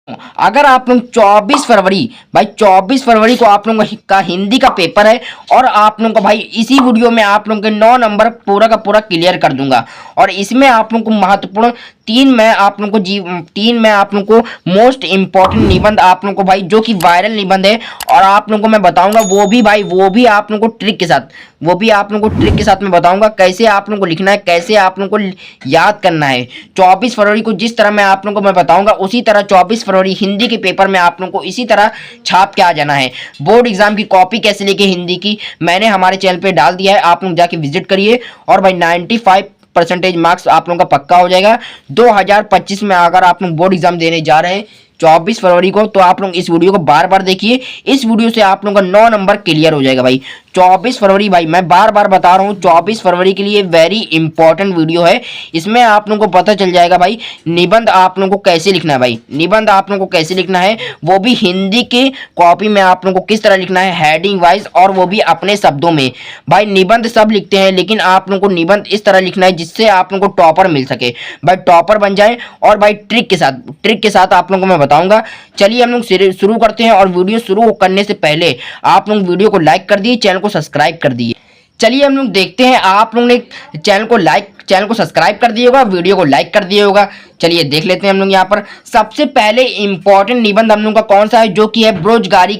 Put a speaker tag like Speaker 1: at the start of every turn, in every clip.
Speaker 1: अगर आप लोग 24 फरवरी भाई 24 फरवरी को आप लोगों का हिंदी का पेपर है और आप लोगों को भाई इसी वीडियो में आप लोगों के 9 नंबर पूरा का पूरा क्लियर कर दूंगा। और इसमें आप लोगों को महत्वपूर्ण तीन मैं आप लोगों को मोस्ट इंपॉर्टेंट निबंध आप लोगों को भाई जो कि वायरल निबंध है और आप लोगों को मैं बताऊंगा वो भी आप लोगों को ट्रिक के साथ मैं बताऊंगा कैसे आप लोगों को लिखना है, कैसे आप लोगों को याद करना है। 24 फरवरी को जिस तरह मैं आप लोगों को मैं बताऊंगा उसी तरह 24 फरवरी हिंदी के पेपर में आप लोगों को इसी तरह छाप के आ जाना है। बोर्ड एग्जाम की कॉपी कैसे लेके हिंदी की मैंने हमारे चैनल पे डाल दिया है, आप लोग जाके विजिट करिए। और भाई 95% मार्क्स आप लोगों का पक्का हो जाएगा 2025 में। अगर आप लोग बोर्ड एग्जाम देने जा रहे हैं 24 फरवरी को तो आप लोग इस वीडियो को बार बार देखिए। इस वीडियो से आप लोगों का 9 नंबर क्लियर हो जाएगा भाई। 24 फरवरी भाई मैं बार बार बता रहा हूँ 24 फरवरी के लिए वेरी इंपॉर्टेंट वीडियो है। इसमें आप लोगों को पता चल जाएगा भाई निबंध आप लोगों को कैसे लिखना है। भाई निबंध आप लोगों को कैसे लिखना है वो भी हिंदी के कॉपी में आप लोगों को किस तरह लिखना है हेडिंग वाइज और वो भी अपने शब्दों में। भाई निबंध सब लिखते हैं लेकिन आप लोगों को निबंध इस तरह लिखना है जिससे आप लोगों को टॉपर मिल सके, भाई टॉपर बन जाए। और भाई ट्रिक के साथ आप लोगों को मैं बताऊंगा। चलिए हम लोग शुरू करते हैं। और वीडियो शुरू करने से पहले आप लोग वीडियो को लाइक कर दिए, चैनल को सब्सक्राइब कर दिए। चलिए हम लोग देखते हैं। आप लोगों ने चैनल को सब्सक्राइब कर दिया होगा, वीडियो को लाइक कर दिया होगा। चलिए देख लेते हैं हम लोग यहाँ पर। सबसे पहले इंपॉर्टेंट निबंध हम लोग का कौन सा है जो कि है बेरोजगारी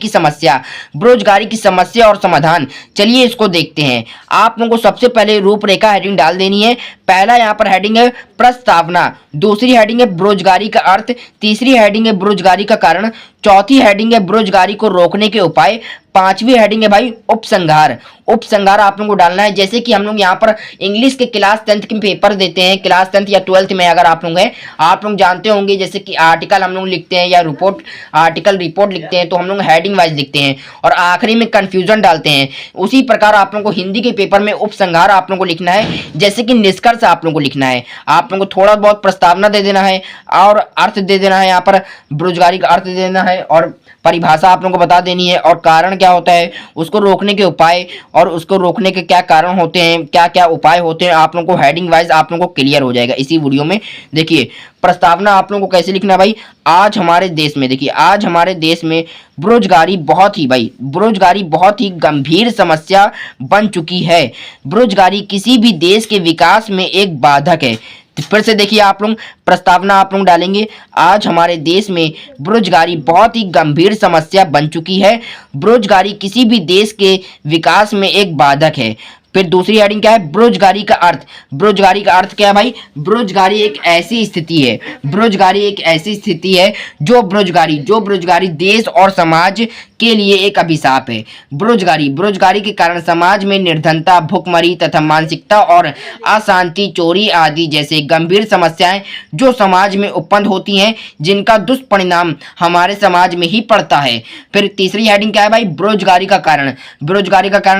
Speaker 1: की समस्या और समाधान। चलिए इसको देखते हैं। आप लोगों को सबसे पहले रूपरेखा हेडिंग डाल देनी है। पहला यहाँ पर हेडिंग है प्रस्तावना, दूसरी हेडिंग है बेरोजगारी का अर्थ, तीसरी हेडिंग है बेरोजगारी का कारण, चौथी हेडिंग है बेरोजगारी को रोकने के उपाय, पांचवी हेडिंग है भाई उपसंहार आप लोगों को डालना है। जैसे कि हम लोग यहाँ पर इंग्लिश के क्लास 10th के पेपर देते हैं, क्लास 10th या 12th में अगर आप लोग हैं आप लोग जानते होंगे जैसे कि आर्टिकल हम लोग लिखते हैं या रिपोर्ट लिखते हैं तो हम लोग हेडिंग वाइज लिखते हैं और आखिरी में कंफ्यूजन डालते हैं। उसी प्रकार आप लोगों को हिंदी के पेपर में उपसंहार आप लोगों को लिखना है। जैसे कि निष्कर्ष आप लोगों को लिखना है, आप लोगों को थोड़ा बहुत प्रस्तावना दे देना है और अर्थ दे देना है, यहाँ पर बेरोजगारी का अर्थ दे देना है और परिभाषा आप लोगों को बता देनी है और कारण क्या होता है, उसको रोकने के उपाय और उसको रोकने के क्या कारण होते हैं, क्या क्या उपाय होते हैं। आप लोगों को हेडिंग वाइज आप लोगों को क्लियर हो जाएगा इसी वीडियो में। देखिए प्रस्तावना आप लोगों को कैसे लिखना है भाई। आज हमारे देश में बेरोजगारी बहुत ही गंभीर समस्या बन चुकी है। बेरोजगारी किसी भी देश के विकास में एक बाधक है। फिर से देखिए आप लोग प्रस्तावना आप लोग डालेंगे। आज हमारे देश में बेरोजगारी बहुत ही गंभीर समस्या बन चुकी है। बेरोजगारी किसी भी देश के विकास में एक बाधक है। फिर दूसरी हेडिंग क्या है बेरोजगारी का अर्थ क्या है भाई। बेरोजगारी एक ऐसी स्थिति है जो बेरोजगारी देश और समाज के लिए एक अभिशाप है। बेरोजगारी के कारण समाज में निर्धनता, भुखमरी तथा मानसिकता और अशांति, चोरी आदि जैसे गंभीर समस्याएं जो समाज में उत्पन्न होती हैं जिनका दुष्परिणाम हमारे समाज में ही पड़ता है। फिर तीसरी हेडिंग क्या है भाई बेरोजगारी का कारण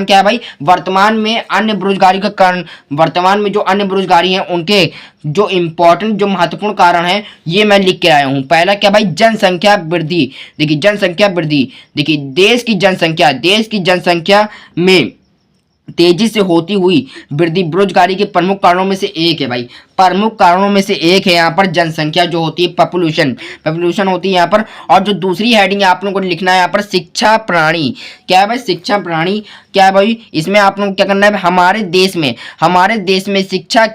Speaker 1: क्या है भाई। वर्तमान में जो अन्य बेरोजगारी हैं उनके जो इंपॉर्टेंट जो महत्वपूर्ण कारण है ये मैं लिख के आया हूँ। पहला क्या भाई जनसंख्या वृद्धि। देखिए देश की जनसंख्या में तेजी से होती हुई वृद्धि बेरोजगारी के प्रमुख कारणों में से एक है भाई। यहाँ पर जनसंख्या जो होती है पॉपुलेशन होती है यहाँ पर। और जो दूसरी हेडिंग आप लोगों को लिखना है यहाँ पर शिक्षा प्रणाली क्या है भाई। क्या है भाई, इसमें आप लोगों को क्या करना है हमारे देश में शिक्षा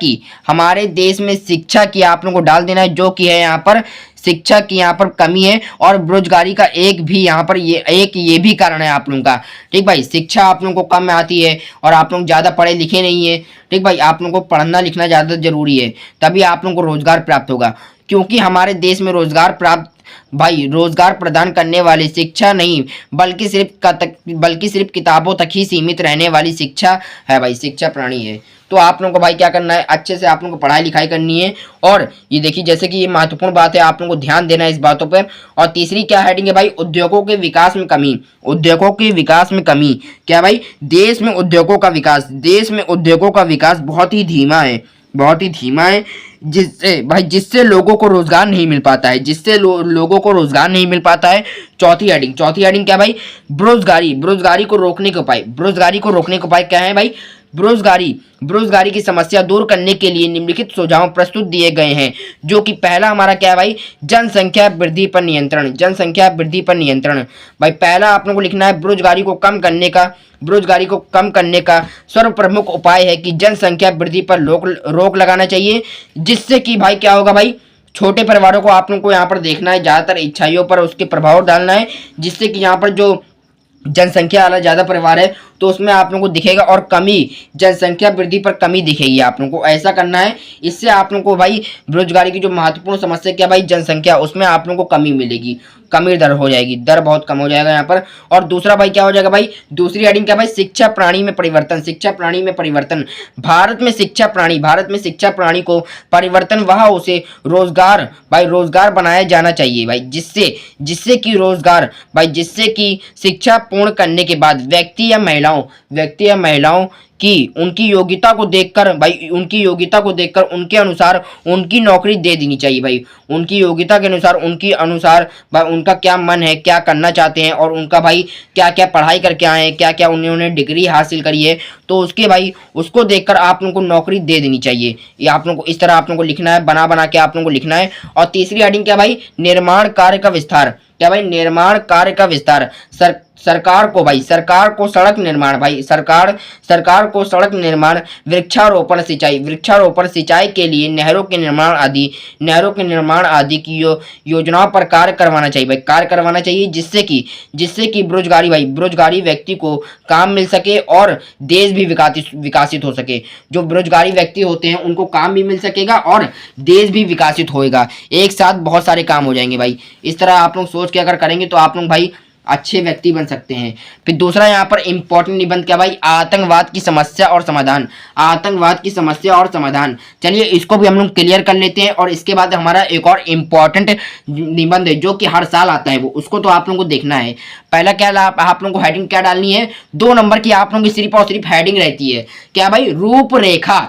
Speaker 1: की आप लोगों को डाल देना है जो कि है यहाँ पर शिक्षा की यहाँ पर कमी है और बेरोजगारी का एक ये भी कारण है आप लोगों का। ठीक भाई, शिक्षा आप लोगों को कम आती है और आप लोग ज़्यादा पढ़े लिखे नहीं है। ठीक भाई, आप लोगों को पढ़ना लिखना ज़्यादा जरूरी है तभी आप लोगों को रोजगार प्राप्त होगा। क्योंकि हमारे देश में रोजगार प्रदान करने वाली शिक्षा नहीं बल्कि सिर्फ किताबों तक ही सीमित रहने वाली शिक्षा है भाई, शिक्षा प्रणाली है। तो आप लोगों को भाई क्या करना है अच्छे से आप लोगों को पढ़ाई लिखाई करनी है। और ये देखिए जैसे कि ये महत्वपूर्ण बात है आप लोगों को ध्यान देना है इस बातों पर। और तीसरी क्या हेडिंग है भाई उद्योगों के विकास में कमी। क्या भाई देश में उद्योगों का विकास बहुत ही धीमा है जिससे लोगों को रोजगार नहीं मिल पाता है। चौथी हेडिंग क्या भाई बेरोजगारी को रोकने के उपाय क्या है भाई। बेरोजगारी बेरोजगारी की समस्या दूर करने के लिए निम्नलिखित सुझाव प्रस्तुत दिए गए हैं, जो कि पहला हमारा क्या है भाई, जनसंख्या वृद्धि पर नियंत्रण। जनसंख्या वृद्धि पर नियंत्रण भाई पहला आप लोगों को लिखना है, बेरोजगारी को कम करने का, बेरोजगारी को कम करने का सर्वप्रमुख उपाय है कि जनसंख्या वृद्धि पर रोक लगाना चाहिए, जिससे कि भाई क्या होगा भाई, छोटे परिवारों को आप लोगों को यहाँ पर देखना है, ज़्यादातर इच्छाइयों पर उसके प्रभाव डालना है, जिससे कि यहाँ पर जो जनसंख्या वाला ज़्यादा परिवार है तो उसमें आप लोगों को दिखेगा और कमी, जनसंख्या वृद्धि पर कमी दिखेगी। आप लोगों को ऐसा करना है, इससे आप लोगों को भाई बेरोजगारी की जो महत्वपूर्ण समस्या क्या भाई, जनसंख्या, उसमें आप लोगों को कमी मिलेगी, कमी दर हो जाएगी, दर बहुत कम हो जाएगा यहाँ पर। और दूसरा भाई क्या हो जाएगा भाई, दूसरी हेडिंग क्या भाई, शिक्षा प्रणाली में परिवर्तन। शिक्षा प्रणाली में परिवर्तन, भारत में शिक्षा प्रणाली को परिवर्तन वह उसे रोजगार भाई, रोजगार बनाया जाना चाहिए भाई, जिससे जिससे कि रोजगार भाई, जिससे कि शिक्षा पूर्ण करने के बाद व्यक्ति या महिलाओं की उनकी योग्यता को देखकर भाई, उनके अनुसार उनकी नौकरी दे देनी चाहिए भाई, उनकी योग्यता के अनुसार, भाई उनका क्या मन है, क्या करना चाहते हैं, और उनका भाई क्या क्या पढ़ाई करके आए हैं, क्या क्या उन्होंने डिग्री हासिल करी है, तो उसके भाई उसको देखकर आप लोगों को नौकरी दे देनी चाहिए। ये आप लोगों को इस तरह आप लोगों को लिखना है, बना के आप लोगों को लिखना है। और तीसरी हेडिंग क्या भाई, निर्माण कार्य का विस्तार। क्या भाई, निर्माण कार्य का विस्तार। सरकार को सड़क निर्माण भाई, सरकार को सड़क निर्माण, वृक्षारोपण सिंचाई के लिए नहरों के निर्माण आदि की योजनाओं पर कार्य करवाना चाहिए भाई, जिससे कि बेरोजगारी व्यक्ति को काम मिल सके और देश भी विकासित हो सके। जो बेरोजगारी व्यक्ति होते हैं उनको काम भी मिल सकेगा और देश भी विकासित होएगा, एक साथ बहुत सारे काम हो जाएंगे भाई। इस तरह आप लोग सोच के अगर करेंगे तो आप लोग भाई अच्छे व्यक्ति बन सकते हैं। फिर दूसरा यहाँ पर इंपॉर्टेंट निबंध क्या भाई, आतंकवाद की समस्या और समाधान। चलिए इसको भी हम लोग क्लियर कर लेते हैं, और इसके बाद हमारा एक और इम्पोर्टेंट निबंध है जो कि हर साल आता है, वो उसको तो आप लोगों को देखना है। पहला क्या आप लोगों को हेडिंग क्या डालनी है, 2 नंबर की आप लोगों की सिर्फ और सिर्फ हेडिंग रहती है, क्या भाई, रूपरेखा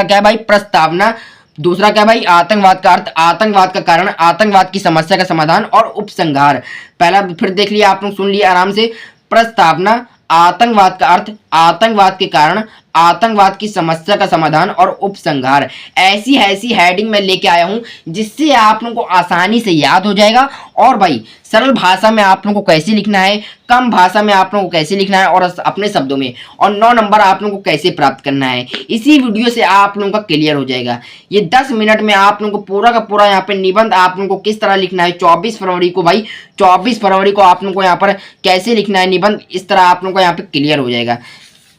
Speaker 1: क्या भाई, प्रस्तावना। दूसरा क्या भाई, आतंकवाद का अर्थ, आतंकवाद का कारण, आतंकवाद की समस्या का समाधान और उपसंहार। पहला फिर देख लिया आप लोग, सुन लिया आराम से, प्रस्तावना, आतंकवाद का अर्थ, आतंकवाद के कारण, आतंकवाद की समस्या का समाधान और उपसंहार। ऐसी हेडिंग मैं लेके आया हूं जिससे आप लोगों को आसानी से याद हो जाएगा। और भाई सरल भाषा में आप लोगों को कैसे लिखना है, कम भाषा में आप लोगों को कैसे लिखना है और अपने शब्दों में, और 9 नंबर आप लोगों को कैसे प्राप्त करना है, इसी वीडियो से आप लोगों का क्लियर हो जाएगा। ये 10 मिनट में आप लोगों को पूरा का पूरा यहाँ पे निबंध आप लोगों को किस तरह लिखना है, 24 फरवरी को भाई, 24 फरवरी को आप लोगों को यहाँ पर कैसे लिखना है निबंध, इस तरह आप लोगों को यहाँ पे क्लियर हो जाएगा।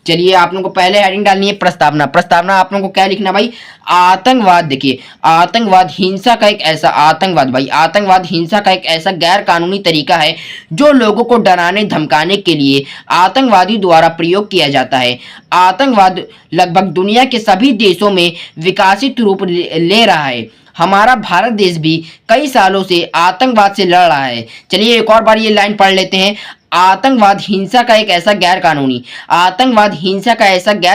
Speaker 1: चलिए आप लोगों को पहले हेडिंग डालनी है प्रस्तावना आप लोगों को क्या लिखना भाई, आतंकवाद। देखिए आतंकवाद हिंसा का एक ऐसा गैर कानूनी तरीका है जो लोगों को डराने धमकाने के लिए आतंकवादी द्वारा प्रयोग किया जाता है। आतंकवाद लगभग दुनिया के सभी देशों में विकसित रूप ले रहा है। हमारा भारत देश भी कई सालों से आतंकवाद से लड़ रहा है। चलिए एक और बार ये लाइन पढ़ लेते हैं, आतंकवाद हिंसा का ऐसा गैर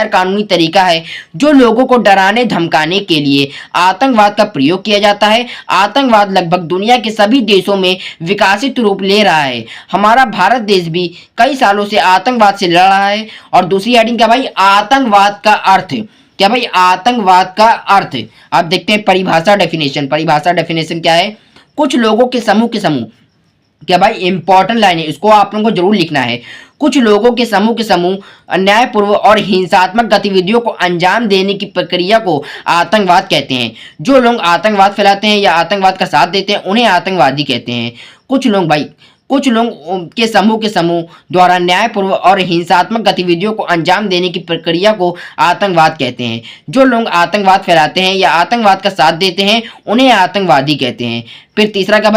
Speaker 1: कानूनी तरीका है जो लोगों को डराने धमकाने के लिए आतंकवाद का प्रयोग किया जाता है। आतंकवाद लगभग दुनिया के सभी देशों में विकसित रूप ले रहा है। हमारा भारत देश भी कई सालों से आतंकवाद से लड़ रहा है। और दूसरी हेडिंग क्या भाई, आतंकवाद का अर्थ। क्या भाई, आतंकवाद का अर्थ। आप देखते हैं परिभाषा डेफिनेशन क्या है, कुछ लोगों के समूह। क्या भाई, इंपॉर्टेंट लाइन है, इसको आप लोगों को जरूर लिखना है। कुछ लोगों के समूह अन्यायपूर्व और हिंसात्मक गतिविधियों को अंजाम देने की प्रक्रिया को आतंकवाद कहते हैं। जो लोग आतंकवाद फैलाते हैं या आतंकवाद का साथ देते हैं उन्हें आतंकवादी कहते हैं। कुछ लोग के समूह द्वारा न्यायपूर्व और हिंसात्मक गतिविधियों को अंजाम देने की प्रक्रिया को आतंकवाद कहते हैं। जो लोग आतंकवाद फैलाते हैं या आतंकवाद का साथ देते हैं उन्हें आतंकवादी कहते हैं। फिर तीसरा का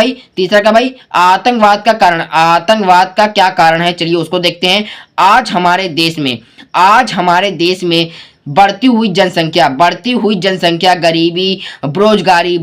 Speaker 1: भाई, आतंकवाद का कारण, आतंकवाद का क्या कारण है, चलिए उसको देखते हैं। आज हमारे देश में बढ़ती हुई जनसंख्या, गरीबी, बेरोजगारी,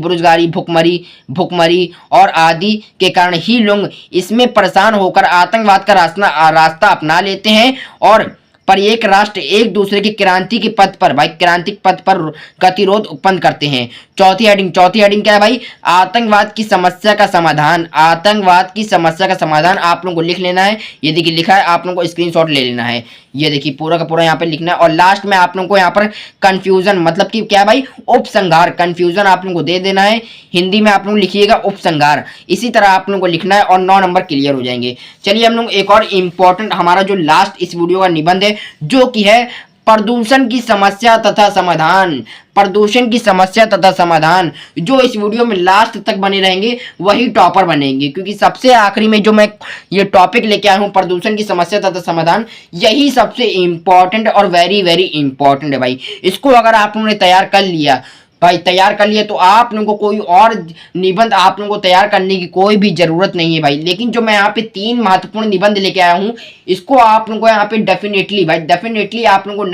Speaker 1: भुखमरी और आदि के कारण ही लोग इसमें परेशान होकर आतंकवाद का रास्ता अपना लेते हैं और प्रत्येक राष्ट्र एक दूसरे की क्रांति के पथ पर भाई, क्रांति के पथ पर गतिरोध उत्पन्न करते हैं। चौथी हेडिंग क्या है भाई, आतंकवाद की समस्या का समाधान। आतंकवाद की समस्या का समाधान आप लोगों को लिख लेना है। ये देखिए लिखा है, आप लोगों को स्क्रीनशॉट ले लेना है। ये देखिए पूरा का पूरा यहाँ पे लिखना है। और लास्ट में आप लोगों को यहाँ पर कंफ्यूजन मतलब कि क्या भाई, उपसंहार, कंफ्यूजन आप लोगों को दे देना है। हिंदी में आप लोग लिखिएगा उपसंहार, इसी तरह आप लोगों को लिखना है और 9 नंबर क्लियर हो जाएंगे। चलिए हम लोग एक और इंपॉर्टेंट हमारा जो लास्ट इस वीडियो का निबंध है, जो कि है प्रदूषण की समस्या तथा समाधान। प्रदूषण की समस्या तथा समाधान, जो इस वीडियो में लास्ट तक बने रहेंगे वही टॉपर बनेंगे, क्योंकि सबसे आखिरी में जो मैं ये टॉपिक लेके आया हूँ प्रदूषण की समस्या तथा समाधान, यही सबसे इंपॉर्टेंट और वेरी वेरी इंपॉर्टेंट है भाई। इसको अगर आप लोगों ने तैयार कर लिया भाई, तैयार कर लिया, तो आप लोगों को कोई और निबंध आप लोगों को तैयार करने की कोई भी जरूरत नहीं है भाई। लेकिन जो मैं यहाँ पे 3 महत्वपूर्ण निबंध लेके आया हूँ, इसको आप लोगों को यहाँ पे डेफिनेटली भाई, डेफिनेटली आप लोगों को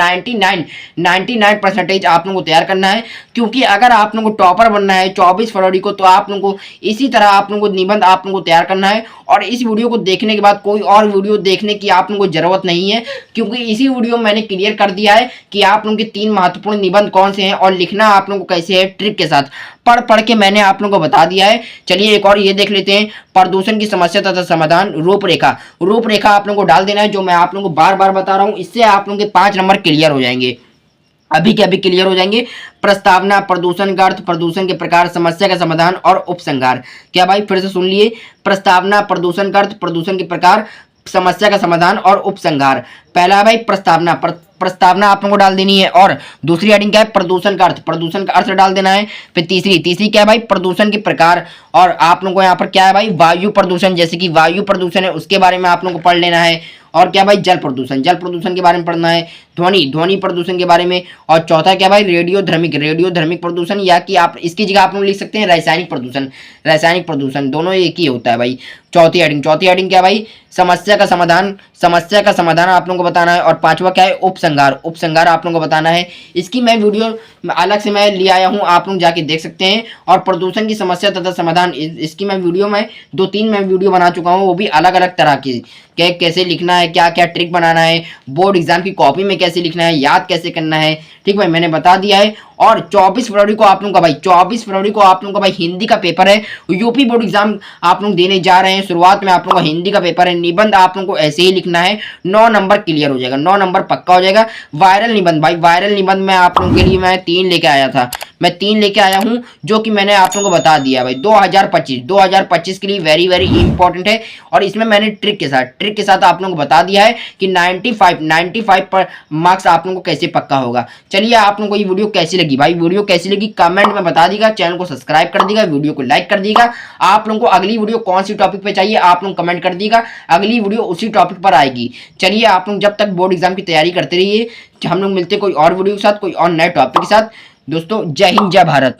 Speaker 1: 99% आप लोगों को तैयार करना है। क्योंकि अगर आप लोगों को टॉपर बनना है 24 फरवरी को, तो आप लोगों को इसी तरह आप लोगों को निबंध आप लोगों को तैयार करना है। और इस वीडियो को देखने के बाद कोई और वीडियो देखने की आप लोगों को जरूरत नहीं है, क्योंकि इसी वीडियो में मैंने क्लियर कर दिया है कि आप लोगों के 3 महत्वपूर्ण निबंध कौन से हैं और लिखना आप लोगों को कैसे है, ट्रिक के साथ पढ़ के मैंने आप लोगों को बता दिया है। चलिए एक और ये देख लेते हैं, प्रदूषण की समस्या तथा समाधान, रूपरेखा। रूपरेखा आप लोगों को डाल देना है, जो मैं आप लोगों को बार बार बता रहा हूं। इससे आप लोगों के 5 नंबर क्लियर हो जाएंगे, अभी के अभी क्लियर हो जाएंगे। प्रस्तावना, प्रदूषण का अर्थ, प्रदूषण के प्रकार, समस्या का समाधान और उपसंहार। क्या भाई फिर से सुन लिए, प्रस्तावना, प्रदूषण का अर्थ, प्रदूषण के प्रकार, समस्या का समाधान और उपसंहार। पहला है भाई प्रस्तावना, प्रस्तावना आप लोगों को डाल देनी है। और दूसरी हेडिंग क्या है, प्रदूषण का अर्थ, प्रदूषण का अर्थ डाल देना है। फिर तीसरी क्या है भाई, प्रदूषण के प्रकार। और आप लोगों को यहाँ पर क्या है भाई, वायु प्रदूषण, जैसे कि वायु प्रदूषण है उसके बारे में आप लोगों को पढ़ लेना है। और क्या भाई, जल प्रदूषण, जल प्रदूषण के बारे में पढ़ना है। ध्वनि प्रदूषण के बारे में। और चौथा क्या भाई, रेडियोधर्मिक प्रदूषण, या कि आप इसकी जगह आप लोग लिख सकते हैं रासायनिक प्रदूषण, दोनों एक ही होता है भाई। चौथी हेडिंग क्या भाई, समस्या का समाधान आप लोगों को बताना है। और पांचवा क्या है, उपसंहार आप लोगों को बताना है। इसकी मैं वीडियो अलग से मैं ले आया हूँ, आप लोग जाके देख सकते हैं। और प्रदूषण की समस्या तथा समाधान, इसकी मैं वीडियो में 2-3 मैं वीडियो बना चुका हूँ, वो भी अलग अलग तरह की, कैसे लिखना है, क्या क्या ट्रिक बनाना है, बोर्ड एग्जाम की कॉपी में कैसे लिखना है, याद कैसे करना है, ठीक भाई मैंने बता दिया है। और 24 फरवरी को आप लोगों का भाई, 24 फरवरी को आप लोगों का भाई हिंदी का पेपर है। यूपी बोर्ड एग्जाम आप लोग देने जा रहे हैं, शुरुआत में आप लोगों का हिंदी का पेपर है। निबंध आप लोगों को ऐसे ही लिखना है, 9 नंबर क्लियर हो जाएगा, 9 नंबर पक्का हो जाएगा। वायरल निबंध भाई, वायरल निबंध में आप लोगों के लिए मैं 3 लेके आया था, मैं 3 लेके आया हूं, जो कि मैंने आप लोगों को बता दिया भाई। 2025 के लिए वेरी वेरी इंपॉर्टेंट है। और इसमें मैंने ट्रिक के साथ आप लोगों को बता दिया है कि 95 पर मार्क्स आप लोगों को कैसे पक्का होगा। चलिए आप लोगों को ये वीडियो कैसी लगी भाई, वीडियो कैसी लगी कमेंट में बता दीजिएगा, चैनल को सब्सक्राइब कर दीजिएगा, वीडियो को लाइक कर दीजिएगा। आप लोगों को अगली वीडियो कौन सी टॉपिक पे चाहिए आप लोग कमेंट कर दीजिएगा, अगली वीडियो उसी टॉपिक पर आएगी। चलिए आप लोग जब तक बोर्ड एग्जाम की तैयारी करते रहिए, हम लोग मिलते हैं कोई और वीडियो के साथ, कोई और नए टॉपिक के साथ। दोस्तों जय हिंद, जय भारत।